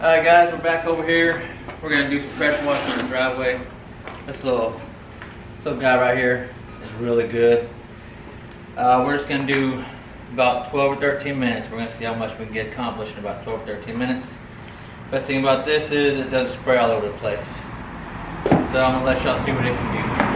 Alright guys, we're back over here. We're going to do some pressure washing on the driveway. This little guy right here is really good. We're just going to do about 12 or 13 minutes. We're going to see how much we can get accomplished in about 12 or 13 minutes. Best thing about this is it doesn't spray all over the place. So I'm going to let y'all see what it can do.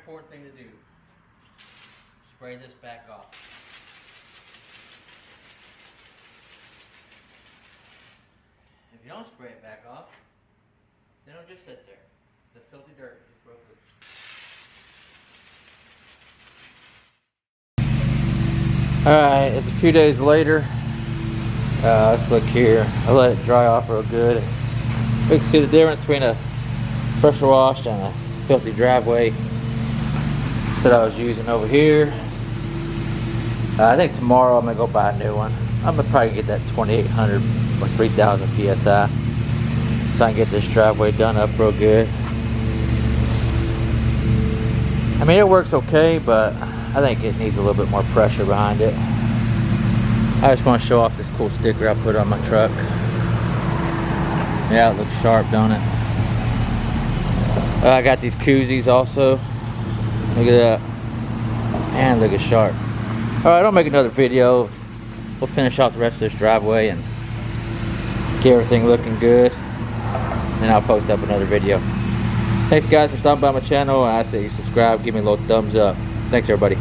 important thing to do. Spray this back off. If you don't spray it back off, then it'll just sit there. The filthy dirt just broke loose. Alright, it's a few days later. Let's look here. I let it dry off real good. We can see the difference between a pressure washed and a filthy driveway that I was using over here. I think tomorrow I'm gonna go buy a new one. I'm gonna probably get that 2800 or 3000 psi, so I can get this driveway done up real good. I mean, it works okay, but I think it needs a little bit more pressure behind it. I just want to show off this cool sticker I put on my truck. Yeah, it looks sharp, don't it? I got these koozies also. Look at that. Man, look at sharp. Alright, I'll make another video. We'll finish off the rest of this driveway and get everything looking good. And I'll post up another video. Thanks guys for stopping by my channel. I say subscribe, give me a little thumbs up. Thanks everybody.